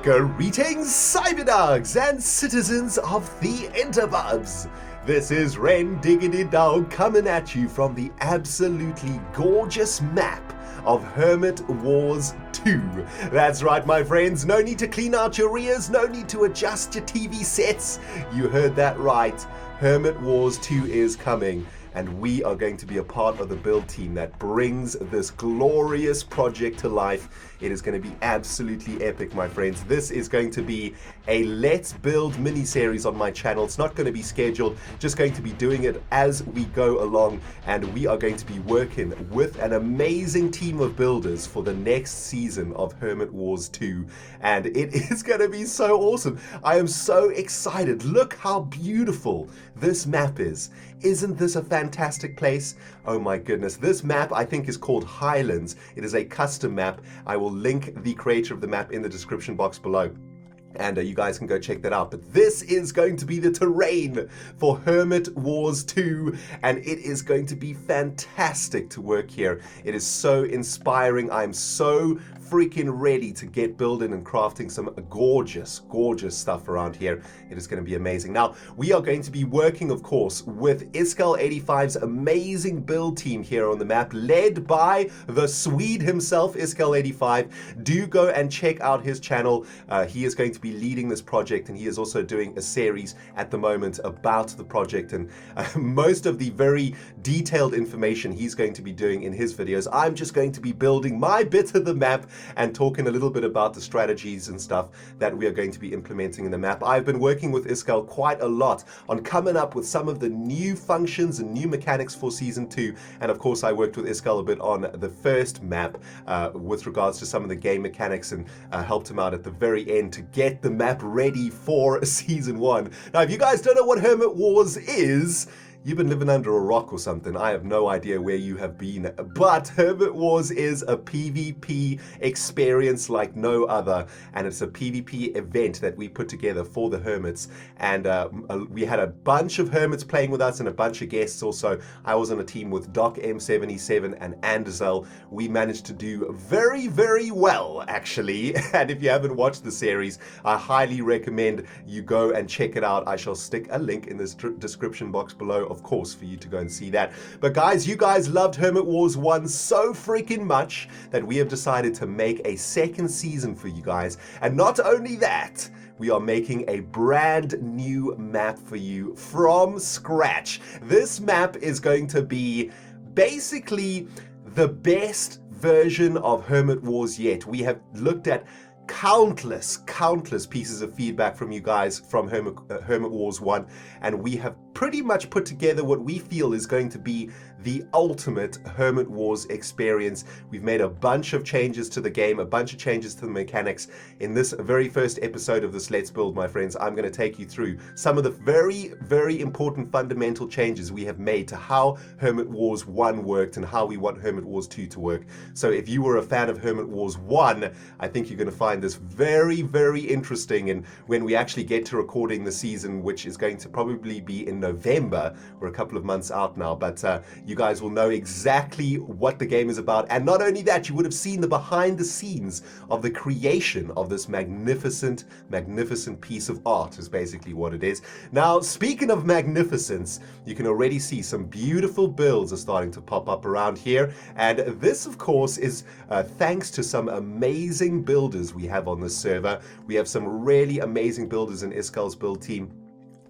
Greetings, Cyberdogs and citizens of the interwebs. This is RENDOG'S coming at you from the absolutely gorgeous map of Hermit Wars 2. That's right, my friends. No need to clean out your ears, no need to adjust your TV sets. You heard that right. Hermit Wars 2 is coming, and we are going to be a part of the build team that brings this glorious project to life. It is going to be absolutely epic, my friends. This is going to be a Let's Build mini-series on my channel. It's not going to be scheduled, just going to be doing it as we go along, and we are going to be working with an amazing team of builders for the next season of Hermit Wars 2, and it is going to be so awesome. I am so excited. Look how beautiful this map is. Isn't this a fantastic place? Oh my goodness. This map, I think, is called Highlands. It is a custom map. I will link the creator of the map in the description box below, and you guys can go check that out. But this is going to be the terrain for Hermit Wars 2, and it is going to be fantastic to work here. It is so inspiring. I'm so freaking ready to get building and crafting some gorgeous stuff around here. It is going to be amazing. Now, we are going to be working, of course, with Iskall85's amazing build team here on the map, led by the Swede himself, Iskall85. Do go and check out his channel. He is going to be leading this project, and he is also doing a series at the moment about the project, and most of the very detailed information he's going to be doing in his videos. I'm just going to be building my bit of the map and talking a little bit about the strategies and stuff that we are going to be implementing in the map. I've been working with Iskall quite a lot on coming up with some of the new functions and new mechanics for Season 2, and of course I worked with Iskall a bit on the first map with regards to some of the game mechanics, and helped him out at the very end to get the map ready for Season 1. Now, if you guys don't know what Hermit Wars is, you've been living under a rock or something. I have no idea where you have been. But Hermit Wars is a PvP experience like no other. And it's a PvP event that we put together for the Hermits. And we had a bunch of Hermits playing with us and a bunch of guests also. I was on a team with Doc M77 and Anderzel. We managed to do very, very well, actually. And if you haven't watched the series, I highly recommend you go and check it out. I shall stick a link in the description box below, of course, for you to go and see that. But guys, you guys loved Hermit Wars 1 so freaking much that we have decided to make a second season for you guys. And not only that, we are making a brand new map for you from scratch. This map is going to be basically the best version of Hermit Wars yet. We have looked at countless pieces of feedback from you guys from Hermit Wars 1, and we have pretty much put together what we feel is going to be the ultimate Hermit Wars experience. We've made a bunch of changes to the game, a bunch of changes to the mechanics. In this very first episode of this Let's Build, my friends, I'm going to take you through some of the very important fundamental changes we have made to how Hermit Wars 1 worked and how we want Hermit Wars 2 to work. So if you were a fan of Hermit Wars 1, I think you're going to find this very interesting. And when we actually get to recording the season, which is going to probably be in November, we're a couple of months out now, but you guys will know exactly what the game is about. And not only that, you would have seen the behind the scenes of the creation of this magnificent piece of art, is basically what it is. Now, speaking of magnificence, you can already see some beautiful builds are starting to pop up around here, and this, of course, is thanks to some amazing builders we have on this server. We have some really amazing builders in Iskall's build team.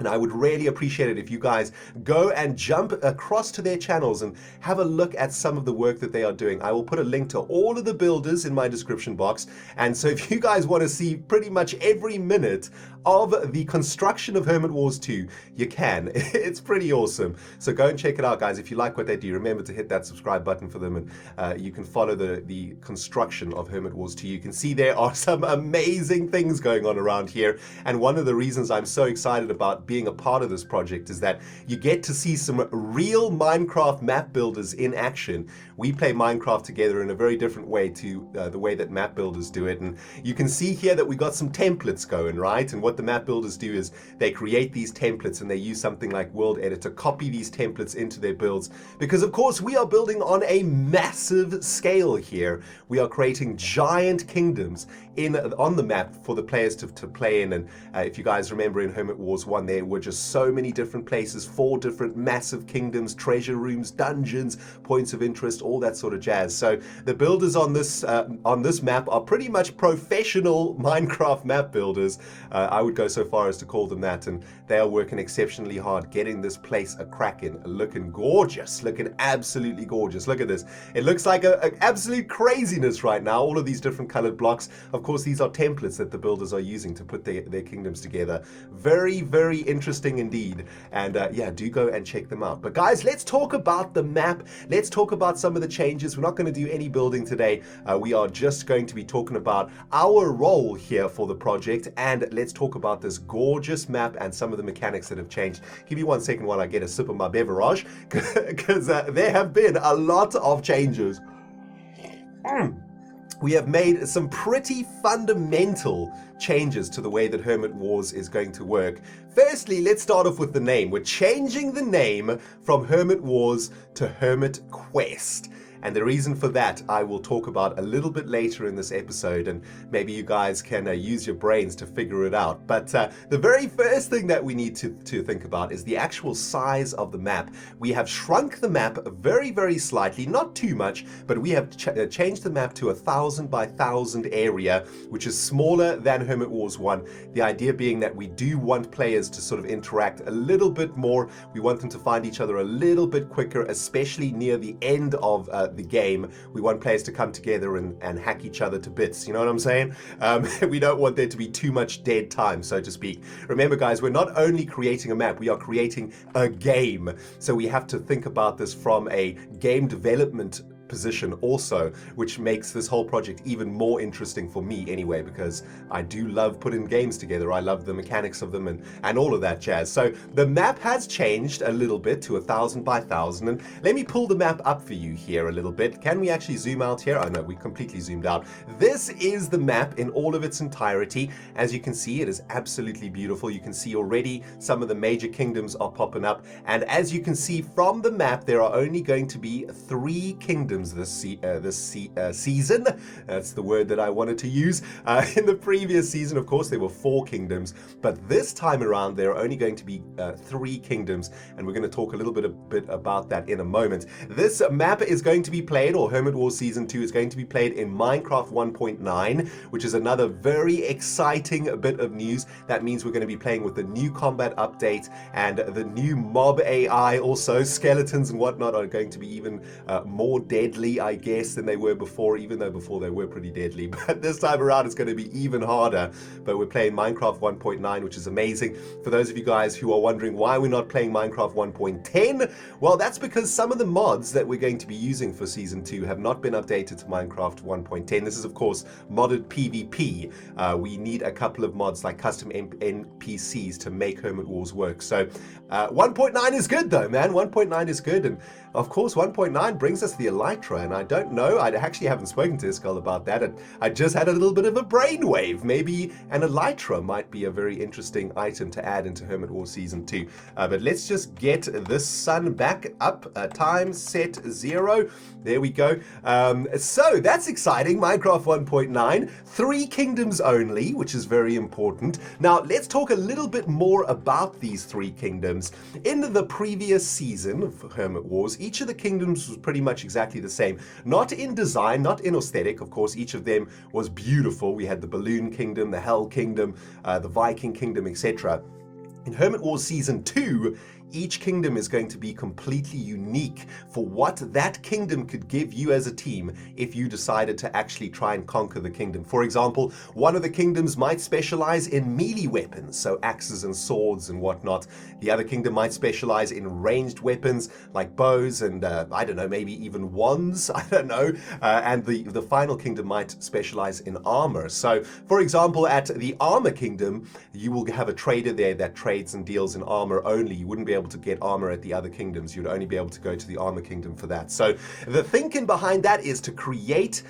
And I would really appreciate it if you guys go and jump across to their channels and have a look at some of the work that they are doing. I will put a link to all of the builders in my description box. And so if you guys want to see pretty much every minute of the construction of Hermit Wars 2, you can. It's pretty awesome. So go and check it out, guys. If you like what they do, remember to hit that subscribe button for them, and you can follow the construction of Hermit Wars 2. You can see there are some amazing things going on around here. And one of the reasons I'm so excited about being a part of this project is that you get to see some real Minecraft map builders in action. We play Minecraft together in a very different way to the way that map builders do it. And you can see here that we got some templates going, right? And what what the map builders do is they create these templates and they use something like World Edit to copy these templates into their builds. Because of course we are building on a massive scale here. We are creating giant kingdoms on the map for the players to play in. And if you guys remember in Hermit Wars 1, there were just so many different places, 4 different massive kingdoms, treasure rooms, dungeons, points of interest, all that sort of jazz. So the builders on this map are pretty much professional Minecraft map builders. I would go so far as to call them that, and they are working exceptionally hard getting this place a cracking, looking gorgeous, looking absolutely gorgeous. Look at this. It looks like an absolute craziness right now, all of these different colored blocks. Of course, these are templates that the builders are using to put their kingdoms together. Very, very interesting indeed. And yeah, do go and check them out. But guys, let's talk about the map. Let's talk about some of the changes. We're not going to do any building today. We are just going to be talking about our role here for the project, and let's talk about this gorgeous map and some of the mechanics that have changed. Give me 1 second while I get a sip of my beverage, because there have been a lot of changes. We have made some pretty fundamental changes to the way that Hermit Wars is going to work. Firstly, let's start off with the name. We're changing the name from Hermit Wars to HermitQuest. And the reason for that I will talk about a little bit later in this episode, and maybe you guys can use your brains to figure it out. But the very first thing that we need to think about is the actual size of the map. We have shrunk the map very, very slightly, not too much, but we have changed the map to 1,000 by 1,000 area, which is smaller than Hermit Wars 1. The idea being that we do want players to sort of interact a little bit more. We want them to find each other a little bit quicker, especially near the end of the game. We want players to come together and hack each other to bits. You know what I'm saying? We don't want there to be too much dead time, so to speak. Remember, guys, we're not only creating a map, we are creating a game. So we have to think about this from a game development position also, which makes this whole project even more interesting for me anyway, because I do love putting games together. I love the mechanics of them and all of that jazz. So the map has changed a little bit to 1,000 by 1,000, and let me pull the map up for you here a little bit. Can we actually zoom out here? Oh no, we completely zoomed out. This is the map in all of its entirety. As you can see, it is absolutely beautiful. You can see already some of the major kingdoms are popping up, and as you can see from the map, there are only going to be 3 kingdoms this season. That's the word that I wanted to use. In the previous season, of course, there were 4 kingdoms, but this time around there are only going to be 3 kingdoms, and we're going to talk a little bit about that in a moment. This map is going to be played, or Hermit Wars Season 2 is going to be played in Minecraft 1.9, which is another very exciting bit of news. That means we're going to be playing with the new combat update and the new mob AI. Also, skeletons and whatnot are going to be even more deadly, I guess, than they were before, even though before they were pretty deadly. But this time around it's going to be even harder. But we're playing Minecraft 1.9, which is amazing. For those of you guys who are wondering why we're not playing Minecraft 1.10, well, that's because some of the mods that we're going to be using for Season 2 have not been updated to Minecraft 1.10. This is, of course, modded PvP. We need a couple of mods like custom NPCs to make Hermit Wars work. So 1.9 is good though, man. 1.9 is good, and of course 1.9 brings us the Elytra, and I don't know, I actually haven't spoken to Iskall about that, and I just had a little bit of a brainwave. Maybe an Elytra might be a very interesting item to add into Hermit Wars Season 2. But let's just get this sun back up. Time set 0. There we go. So that's exciting. Minecraft 1.9, 3 kingdoms only, which is very important. Now let's talk a little bit more about these 3 kingdoms. In the previous season of Hermit Wars, each of the kingdoms was pretty much exactly the same. Not in design, not in aesthetic. Of course, each of them was beautiful. We had the Balloon Kingdom, the Hell Kingdom, the Viking Kingdom, etc. In Hermit Wars Season 2, each kingdom is going to be completely unique for what that kingdom could give you as a team if you decided to actually try and conquer the kingdom. For example, one of the kingdoms might specialize in melee weapons, so axes and swords and whatnot. The other kingdom might specialize in ranged weapons like bows and, I don't know, maybe even wands, I don't know. And the final kingdom might specialize in armor. So, for example, at the armor kingdom, you will have a trader there that trades and deals in armor only. You wouldn't be able able to get armor at the other kingdoms. You'd only be able to go to the armor kingdom for that. So the thinking behind that is to create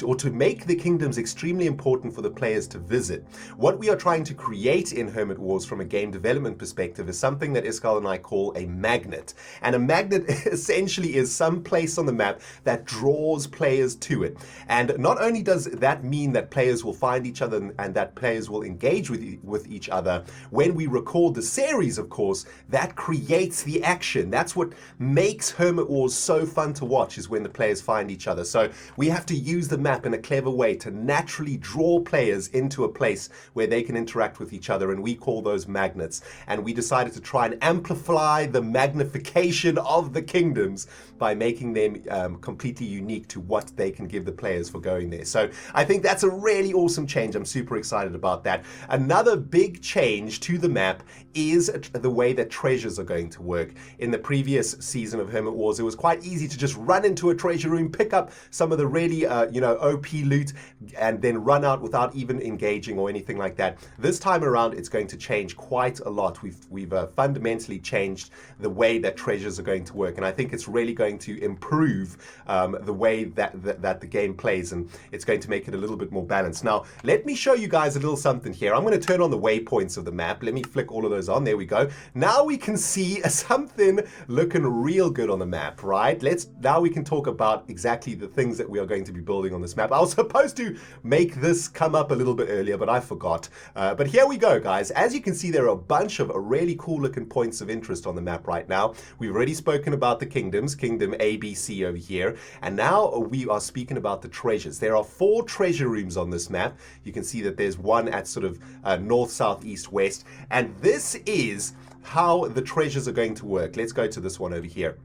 or to make the kingdoms extremely important for the players to visit. What we are trying to create in Hermit Wars from a game development perspective is something that Iskal and I call a magnet. And a magnet essentially is some place on the map that draws players to it. And not only does that mean that players will find each other and that players will engage with each other, when we record the series, of course, that creates the action. That's what makes Hermit Wars so fun to watch, is when the players find each other. So we have to use the map in a clever way to naturally draw players into a place where they can interact with each other, and we call those magnets. And we decided to try and amplify the magnification of the kingdoms by making them completely unique to what they can give the players for going there. So I think that's a really awesome change. I'm super excited about that. Another big change to the map is the way that treasures are going to work. In the previous season of Hermit Wars, it was quite easy to just run into a treasure room, pick up some of the really OP loot, and then run out without even engaging or anything like that. This time around, it's going to change quite a lot. We've fundamentally changed the way that treasures are going to work, and I think it's really going to improve the way that the game plays, and it's going to make it a little bit more balanced. Now, let me show you guys a little something here. I'm going to turn on the waypoints of the map. Let me flick all of those on. There we go. Now we can see something looking real good on the map, right? Now we can talk about exactly the things that we are going to be building on this map. I was supposed to make this come up a little bit earlier, but I forgot. But here we go, guys. As you can see, there are a bunch of really cool looking points of interest on the map right now. We've already spoken about the kingdoms, kingdom A, B, C over here, and now we are speaking about the treasures. There are 4 treasure rooms on this map. You can see that there's one at sort of north, south, east, west, and this is how the treasures are going to work. Let's go to this one over here.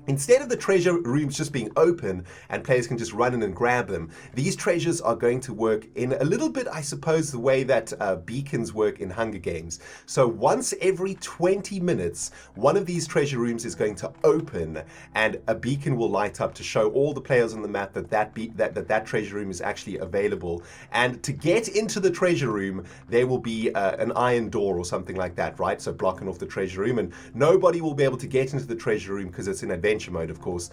Instead of the treasure rooms just being open and players can just run in and grab them, these treasures are going to work in a little bit, I suppose, the way that beacons work in Hunger Games. So once every 20 minutes, one of these treasure rooms is going to open and a beacon will light up to show all the players on the map that treasure room is actually available. And to get into the treasure room, there will be an iron door or something like that, right? So blocking off the treasure room, and nobody will be able to get into the treasure room because it's in adventure mode, of course,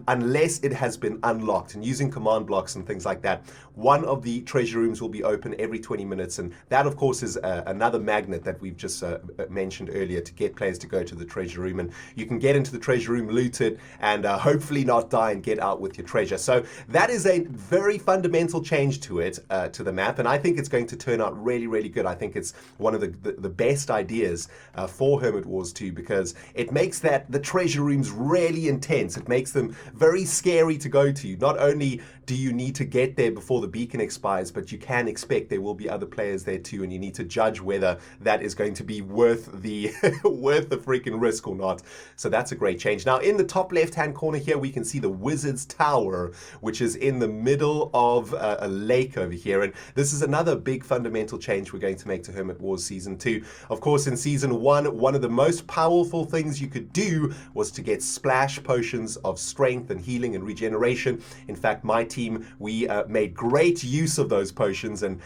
unless it has been unlocked. And using command blocks and things like that, one of the treasure rooms will be open every 20 minutes, and that, of course, is another magnet that we've just mentioned earlier to get players to go to the treasure room. And you can get into the treasure room, loot it, and hopefully not die and get out with your treasure. So that is a very fundamental change to it, to the map, and I think it's going to turn out really, really good. I think it's one of the best ideas for Hermit Wars 2, because it makes the treasure rooms really intense. It makes them very scary to go to. Not only do you need to get there before the beacon expires, but you can expect there will be other players there too, and you need to judge whether that is going to be worth the freaking risk or not. So that's a great change. Now, in the top left-hand corner here, we can see the Wizard's Tower, which is in the middle of a lake over here, and this is another big fundamental change we're going to make to Hermit Wars Season 2. Of course, in Season 1, one of the most powerful things you could do was to get splash potions of strength and healing and regeneration. In fact, my team, we made great use of those potions, and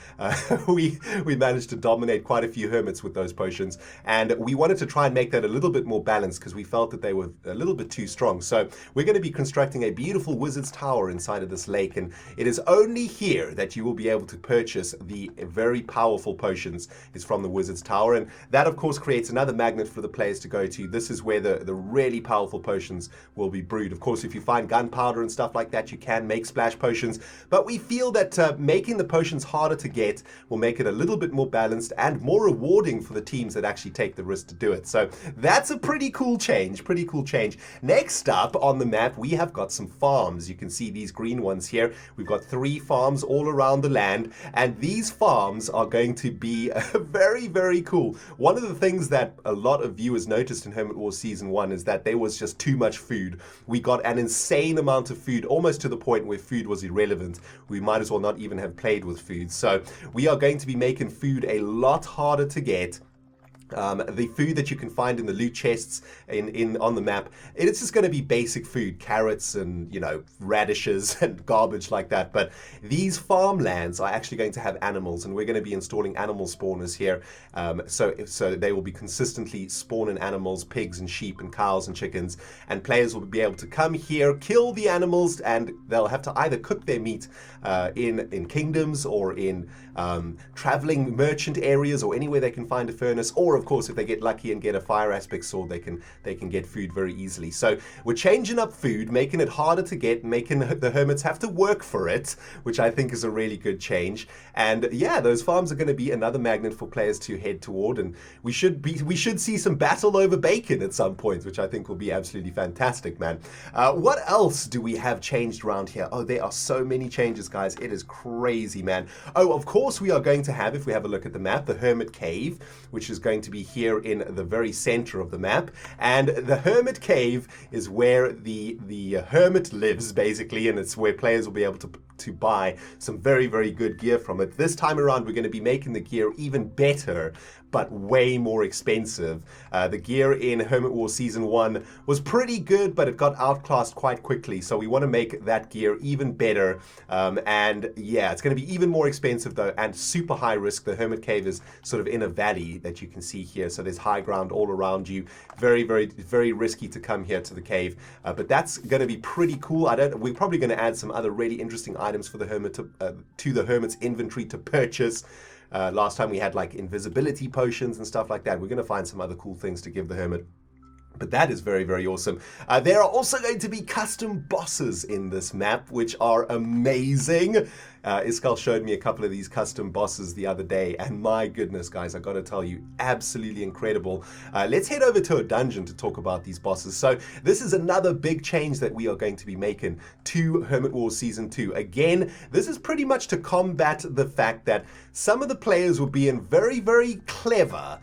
we managed to dominate quite a few hermits with those potions, and we wanted to try and make that a little bit more balanced because we felt that they were a little bit too strong. So we're going to be constructing a beautiful Wizard's Tower inside of this lake, and it is only here that you will be able to purchase the very powerful potions. It's from the Wizard's Tower, and that, of course, creates another magnet for the players to go to. This is where the really powerful potions will be brewed. Of course, if you find gunpowder and stuff like that, you can make splash potions, but we feel that making the potions harder to get will make it a little bit more balanced and more rewarding for the teams that actually take the risk to do it. So that's a pretty cool change, Next up on the map, we have got some farms. You can see these green ones here. We've got 3 farms all around the land, and these farms are going to be very, very cool. One of the things that a lot of viewers noticed in Hermit Wars Season 1 is that there was just too much food. We got an insane amount of food, almost to the point where food was irrelevant. We might as well not even have played with food. So we are going to be making food a lot harder to get. the food that you can find in the loot chests on the map, it's just going to be basic food, carrots and, you know, radishes and garbage like that. But these farmlands are actually going to have animals, and we're going to be installing animal spawners here. So they will be consistently spawning animals, pigs and sheep and cows and chickens, and players will be able to come here, kill the animals, and they'll have to either cook their meat in kingdoms or in traveling merchant areas or anywhere they can find a furnace, or of course if they get lucky and get a fire aspect sword, they can get food very easily. So we're changing up food, making it harder to get, making the hermits have to work for it, which I think is a really good change. And yeah, those farms are going to be another magnet for players to head toward, and we should see some battle over bacon at some point, which I think will be absolutely fantastic, man. What else do we have changed around here? Oh, there are so many changes, guys. It is crazy, man. Oh, of course we are going to have, if we have a look at the map, the Hermit Cave, which is going to be here in the very center of the map. And the Hermit Cave is where the hermit lives, basically, and it's where players will be able to buy some very, very good gear from it. This time around, we're going to be making the gear even better, but way more expensive. The gear in Hermit Wars Season 1 was pretty good, but it got outclassed quite quickly. So we want to make that gear even better. And yeah, it's going to be even more expensive though, and super high risk. The Hermit Cave is sort of in a valley that you can see here. So there's high ground all around you. Very, very, very risky to come here to the cave. But that's going to be pretty cool. We're probably going to add some other really interesting items for the hermit to the hermit's inventory to purchase. Last time we had like invisibility potions and stuff like that. We're going to find some other cool things to give the hermit. But that is very, very awesome. There are also going to be custom bosses in this map, which are amazing. Iskal showed me a couple of these custom bosses the other day, and my goodness, guys, I gotta tell you, absolutely incredible. Let's head over to a dungeon to talk about these bosses. So this is another big change that we are going to be making to Hermit Wars Season 2. Again, this is pretty much to combat the fact that some of the players were being very, very clever,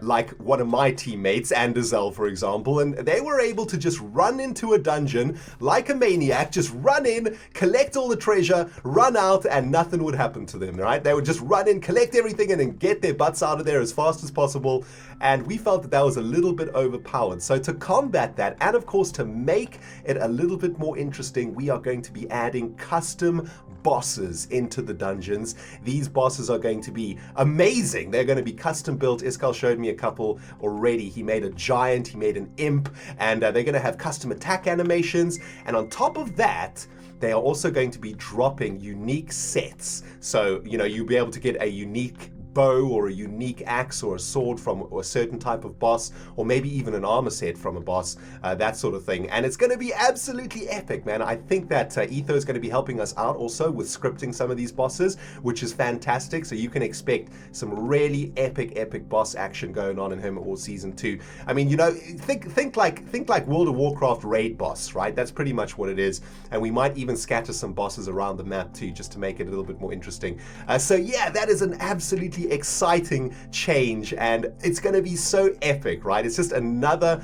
like one of my teammates, Anderzel, for example, and they were able to just run into a dungeon like a maniac, just run in, collect all the treasure, run out, and nothing would happen to them, right? They would just run in, collect everything, and then get their butts out of there as fast as possible. And we felt that that was a little bit overpowered. So to combat that, and of course to make it a little bit more interesting, we are going to be adding custom bosses into the dungeons. These bosses are going to be amazing. They're going to be custom built. Iskal showed me a couple already. He made a giant, he made an imp, and they're going to have custom attack animations. And on top of that, they are also going to be dropping unique sets. So, you know, you'll be able to get a unique bow or a unique axe or a sword from a certain type of boss, or maybe even an armor set from a boss, that sort of thing. And it's going to be absolutely epic, man. I think that Etho is going to be helping us out also with scripting some of these bosses, which is fantastic. So you can expect some really epic boss action going on in Hermit Wars Season 2. I mean, you know, think like World of Warcraft raid boss, right? That's pretty much what it is. And we might even scatter some bosses around the map too, just to make it a little bit more interesting. So yeah, that is an absolutely exciting change, and it's going to be so epic, right? It's just another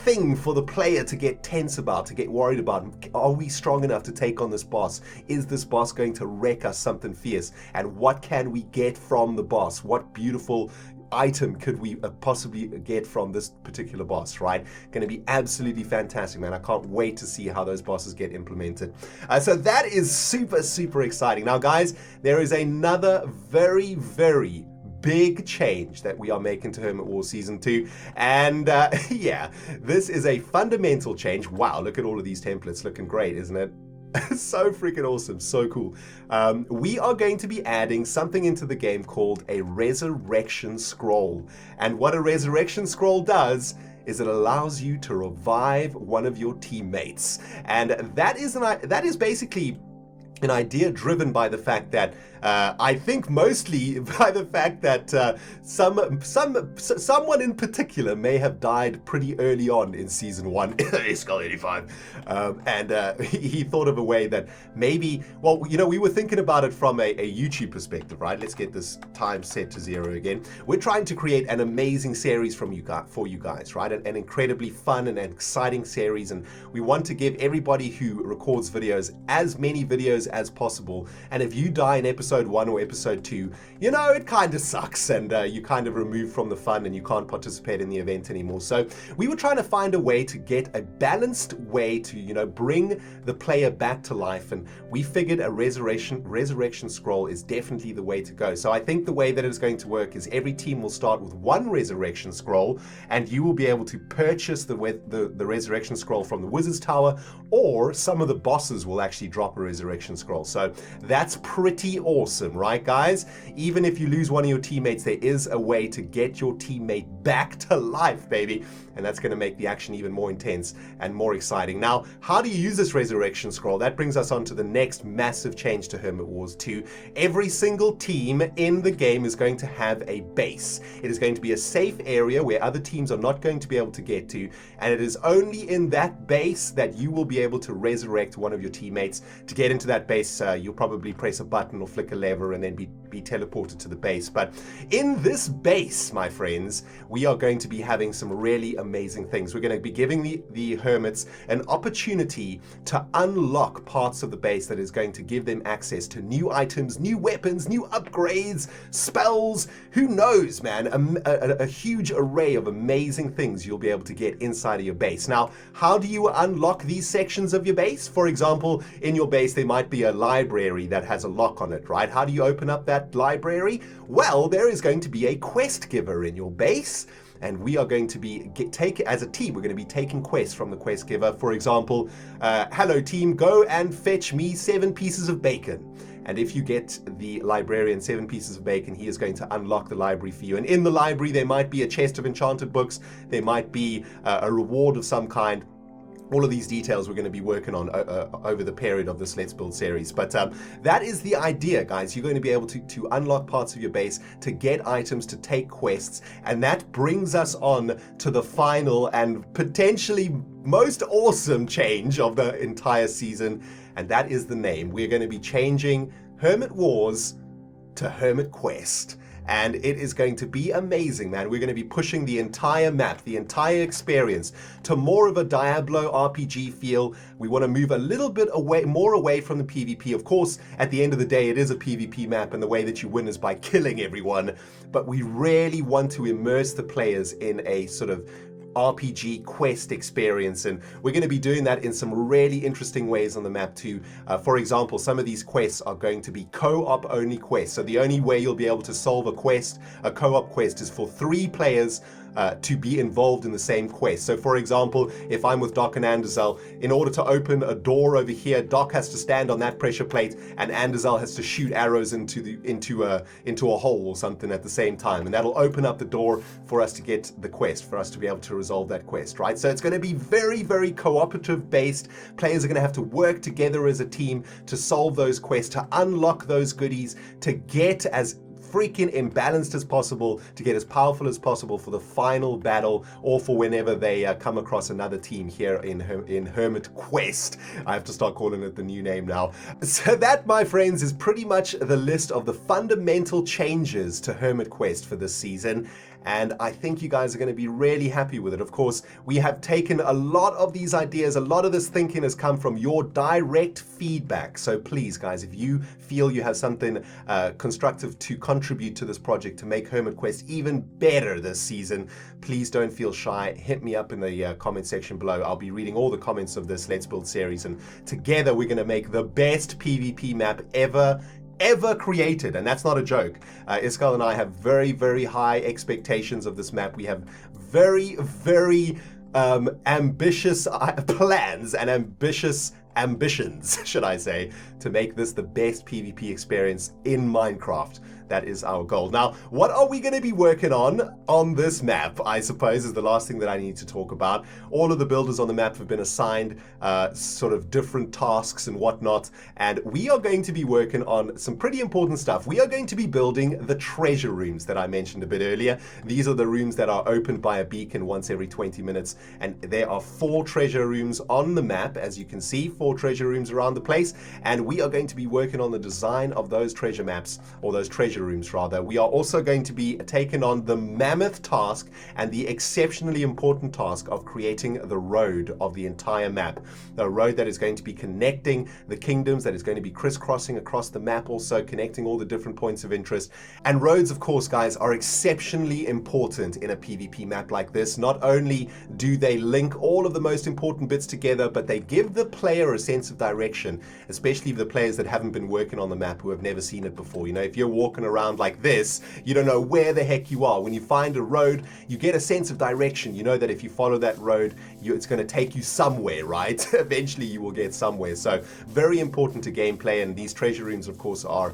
thing for the player to get tense about, to get worried about. Are we strong enough to take on this boss? Is this boss going to wreck us something fierce? And what can we get from the boss? What beautiful item could we possibly get from this particular boss, right? Going to be absolutely fantastic, man. I can't wait to see how those bosses get implemented. So that is super exciting. Now, guys, there is another very big change that we are making to Hermit Wars Season 2. And yeah, this is a fundamental change. Wow, look at all of these templates. Looking great, isn't it? So freaking awesome, so cool. We are going to be adding something into the game called a Resurrection Scroll. And what a Resurrection Scroll does is it allows you to revive one of your teammates. And that is basically an idea driven by the fact that I think mostly by the fact that someone in particular may have died pretty early on in Season 1, Skull 85, and he thought of a way that maybe, well, you know, we were thinking about it from a YouTube perspective, right? Let's get this time set to 0 again. We're trying to create an amazing series for you guys, right? An incredibly fun and exciting series, and we want to give everybody who records videos as many videos as possible. And if you die in episode episode 1 or episode 2, you know, it kind of sucks and you kind of removed from the fun and you can't participate in the event anymore. So we were trying to find a way to get a balanced way to, you know, bring the player back to life, and we figured a resurrection scroll is definitely the way to go. So I think the way that it's going to work is every team will start with 1 resurrection scroll, and you will be able to purchase the resurrection scroll from the Wizard's Tower, or some of the bosses will actually drop a resurrection scroll. So that's pretty awesome, right guys? Even if you lose one of your teammates, there is a way to get your teammate back to life, baby. And that's going to make the action even more intense and more exciting. Now, how do you use this resurrection scroll? That brings us on to the next massive change to Hermit Wars 2. Every single team in the game is going to have a base. It is going to be a safe area where other teams are not going to be able to get to, and it is only in that base that you will be able to resurrect one of your teammates. To get into that base, you'll probably press a button or flick a lever and then be teleported to the base. But in this base, my friends, we are going to be having some really amazing things. We're going to be giving the hermits an opportunity to unlock parts of the base that is going to give them access to new items, new weapons, new upgrades, spells. Who knows, man? A huge array of amazing things you'll be able to get inside of your base. Now, how do you unlock these sections of your base? For example, in your base, there might be a library that has a lock on it, right? How do you open up that library? Well, there is going to be a quest giver in your base, and we are going to be as a team, we're going to be taking quests from the quest giver. For example, hello team, go and fetch me 7 pieces of bacon. And if you get the librarian 7 pieces of bacon, he is going to unlock the library for you. And in the library, there might be a chest of enchanted books. There might be a reward of some kind. All of these details we're going to be working on over the period of this Let's Build series. But that is the idea, guys. You're going to be able to unlock parts of your base, to get items, to take quests. And that brings us on to the final and potentially most awesome change of the entire season. And that is the name. We're going to be changing Hermit Wars to HermitQuest. And it is going to be amazing, man. We're going to be pushing the entire map, the entire experience to more of a Diablo RPG feel. We want to move a little bit more away from the PvP. Of course, at the end of the day, it is a PvP map, and the way that you win is by killing everyone. But we really want to immerse the players in a sort of RPG quest experience, and we're going to be doing that in some really interesting ways on the map too. For example, some of these quests are going to be co-op only quests. So the only way you'll be able to solve a co-op quest, is for 3 players to be involved in the same quest. So for example, if I'm with Doc and Anderzel, in order to open a door over here, Doc has to stand on that pressure plate and Anderzel has to shoot arrows into a hole or something at the same time, and that'll open up the door for us to get the quest, for us to be able to resolve that quest, right? So it's going to be very, very cooperative based. Players are going to have to work together as a team to solve those quests, to unlock those goodies, to get as freaking imbalanced as possible, to get as powerful as possible for the final battle, or for whenever they come across another team here in HermitQuest. I have to start calling it the new name now. So that, my friends, is pretty much the list of the fundamental changes to HermitQuest for this season. And I think you guys are going to be really happy with it. Of course, we have taken a lot of these ideas, a lot of this thinking has come from your direct feedback. So please, guys, if you feel you have something constructive to contribute to this project to make HermitQuest even better this season, please don't feel shy. Hit me up in the comment section below. I'll be reading all the comments of this Let's Build series, and together we're going to make the best PvP map ever created, and that's not a joke. Iskal and I have very, very high expectations of this map. We have very, very ambitious plans and ambitions, should I say, to make this the best PvP experience in Minecraft. That is our goal. Now, what are we going to be working on this map, I suppose, is the last thing that I need to talk about. All of the builders on the map have been assigned sort of different tasks and whatnot, and we are going to be working on some pretty important stuff. We are going to be building the treasure rooms that I mentioned a bit earlier. These are the rooms that are opened by a beacon once every 20 minutes, and there are 4 treasure rooms on the map, as you can see, 4 treasure rooms around the place, and we are going to be working on the design of those treasure maps, or those treasure treasure rooms rather, we are also going to be taking on the mammoth task and the exceptionally important task of creating the road of the entire map. The road that is going to be connecting the kingdoms, that is going to be crisscrossing across the map, also connecting all the different points of interest. And roads, of course, guys, are exceptionally important in a PvP map like this. Not only do they link all of the most important bits together, but they give the player a sense of direction, especially the players that haven't been working on the map, who have never seen it before. You know, if you're walking around like this, you don't know where the heck you are. When you find a road, you get a sense of direction. You know that if you follow that road, it's going to take you somewhere, right? Eventually you will get somewhere. So very important to gameplay, and these treasure rooms, of course, are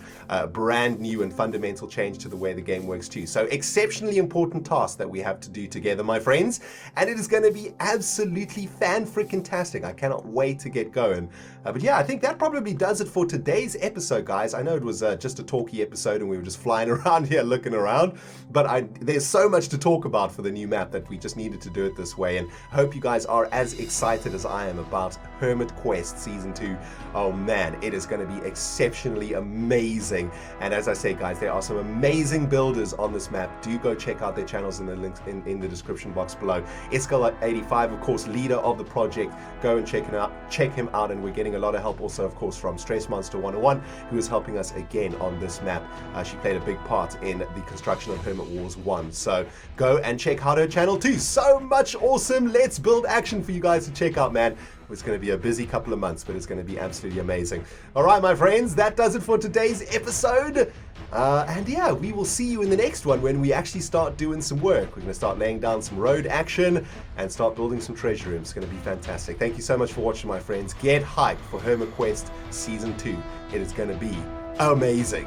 brand new and fundamental change to the way the game works too. So exceptionally important task that we have to do together, my friends, and it is going to be absolutely fan-freaking-tastic. I cannot wait to get going. But yeah, I think that probably does it for today's episode, guys. I know it was just a talky episode and we were just flying around here looking around, but there's so much to talk about for the new map that we just needed to do it this way, and I hope you guys are as excited as I am about HermitQuest Season 2. Oh man, it is going to be exceptionally amazing. And as I say, guys, there are some amazing builders on this map. Do go check out their channels in the links in the description box below. Iskal85, of course, leader of the project. Go and check him out, and we're getting a lot of help also, of course, from Stress Monster 101, who is helping us again on this map. She played a big part in the construction of Hermit Wars 1. So go and check out her channel too. So much awesome Let's Build action for you guys to check out, man. It's going to be a busy couple of months, but it's going to be absolutely amazing. All right, my friends, that does it for today's episode. And yeah, we will see you in the next one when we actually start doing some work. We're going to start laying down some road action and start building some treasure rooms. It's going to be fantastic. Thank you so much for watching, my friends. Get hyped for HermitQuest Season 2. It is going to be amazing.